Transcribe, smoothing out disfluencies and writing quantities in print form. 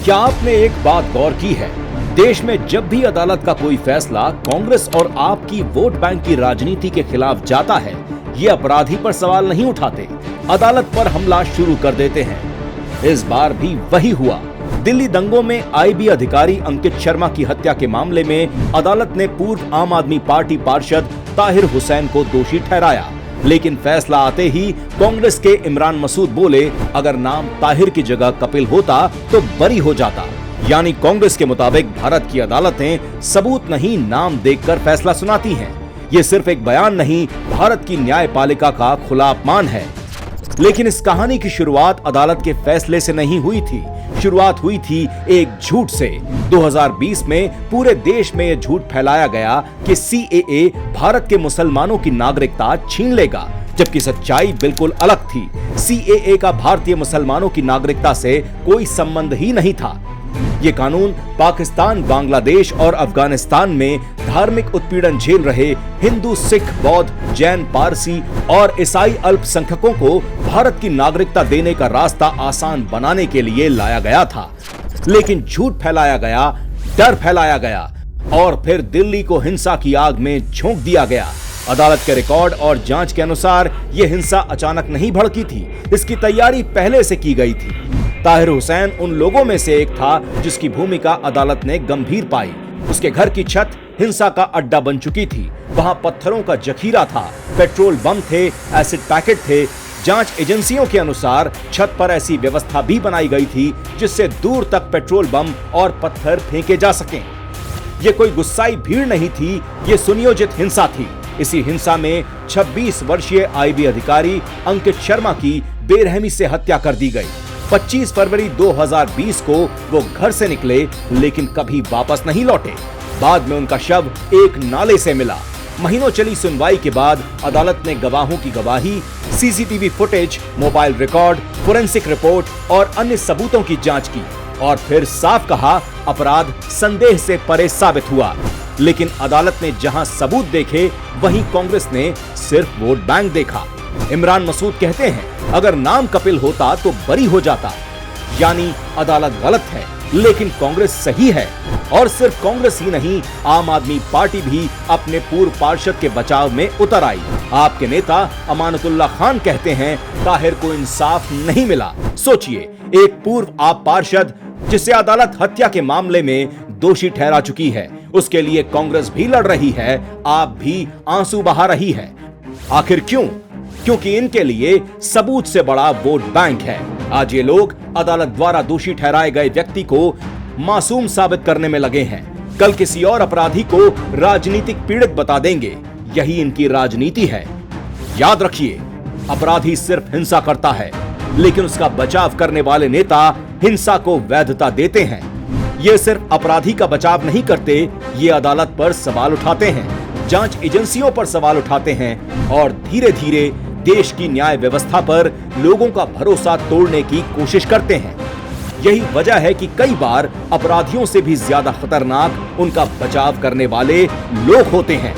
क्या आपने एक बात गौर की है? देश में जब भी अदालत का कोई फैसला कांग्रेस और आप की वोट बैंक की राजनीति के खिलाफ जाता है, ये अपराधी पर सवाल नहीं उठाते, अदालत पर हमला शुरू कर देते हैं। इस बार भी वही हुआ। दिल्ली दंगों में आईबी अधिकारी अंकित शर्मा की हत्या के मामले में अदालत ने पूर्व आम आदमी पार्टी पार्षद ताहिर हुसैन को दोषी ठहराया, लेकिन फैसला आते ही कांग्रेस के इमरान मसूद बोले, अगर नाम ताहिर की जगह कपिल होता तो बरी हो जाता। यानी कांग्रेस के मुताबिक भारत की अदालतें सबूत नहीं, नाम देखकर फैसला सुनाती हैं। ये सिर्फ एक बयान नहीं, भारत की न्यायपालिका का खुला अपमान है। लेकिन इस कहानी की शुरुआत अदालत के फैसले से नहीं हुई थी। शुरुआत हुई थी एक झूठ से। 2020 में पूरे देश में यह झूठ फैलाया गया कि सीएए भारत के मुसलमानों की नागरिकता छीन लेगा, जबकि सच्चाई बिल्कुल अलग थी। सीएए का भारतीय मुसलमानों की नागरिकता से कोई संबंध ही नहीं था। ये कानून पाकिस्तान, बांग्लादेश और अफगानिस्तान में धार्मिक उत्पीड़न झेल रहे हिंदू, सिख, बौद्ध, जैन, पारसी और ईसाई अल्पसंख्यकों को भारत की नागरिकता देने का रास्ता आसान बनाने के लिए लाया गया था। लेकिन झूठ फैलाया गया, डर फैलाया गया और फिर दिल्ली को हिंसा की आग में झोंक दिया गया। अदालत के रिकॉर्ड और जांच के अनुसार यह हिंसा अचानक नहीं भड़की थी, इसकी तैयारी पहले से की गई थी। ताहिर हुसैन उन लोगों में से एक था जिसकी भूमिका अदालत ने गंभीर पाई। उसके घर की छत हिंसा का अड्डा बन चुकी थी। वहां पत्थरों का जखीरा था, पेट्रोल बम थे, एसिड पैकेट थे। जांच एजेंसियों के अनुसार छत पर ऐसी व्यवस्था भी बनाई गई थी जिससे दूर तक पेट्रोल बम और पत्थर फेंके जा सकें। ये कोई गुस्साई भीड़ नहीं थी, ये सुनियोजित हिंसा थी। इसी हिंसा में 26 वर्षीय आईबी अधिकारी अंकित शर्मा की बेरहमी से हत्या कर दी गई। 25 फरवरी 2020 को वो घर से निकले, लेकिन कभी वापस नहीं लौटे। बाद में उनका शव एक नाले से मिला। महीनों चली सुनवाई के बाद अदालत ने गवाहों की गवाही, CCTV footage, mobile record, forensic report और अन्य सबूतों की जांच की और फिर साफ कहा, अपराध संदेह से परे साबित हुआ। लेकिन अदालत ने जहां सबूत देखे, वहीं कांग्रेस ने सिर्फ वोट बैंक देखा। इमरान मसूद कहते हैं, अगर नाम कपिल होता तो बरी हो जाता। यानी अदालत गलत है, लेकिन कांग्रेस सही है। और सिर्फ कांग्रेस ही नहीं, आम आदमी पार्टी भी अपने पूर्व पार्षद के बचाव में उतर आई। आपके नेता अमानतुल्लाह खान कहते हैं, ताहिर को इंसाफ नहीं मिला। सोचिए, एक पूर्व आप पार्षद जिसे अदालत हत्या के मामले में दोषी ठहरा चुकी है, उसके लिए कांग्रेस भी लड़ रही है, आप भी आंसू बहा रही है। आखिर क्यों? क्योंकि इनके लिए सबूत से बड़ा वोट बैंक है। आज ये लोग अदालत द्वारा दोषी ठहराए गए व्यक्ति को मासूम साबित करने में लगे हैं। कल किसी और अपराधी को राजनीतिक पीड़ित बता देंगे। यही इनकी राजनीति है। याद रखिए, अपराधी सिर्फ हिंसा करता है, लेकिन उसका बचाव करने वाले नेता हिंसा को वैधता देते हैं। ये सिर्फ अपराधी का बचाव नहीं करते, ये अदालत पर सवाल उठाते हैं, जांच एजेंसियों पर सवाल उठाते हैं और धीरे धीरे देश की न्याय व्यवस्था पर लोगों का भरोसा तोड़ने की कोशिश करते हैं। यही वजह है कि कई बार अपराधियों से भी ज्यादा खतरनाक उनका बचाव करने वाले लोग होते हैं।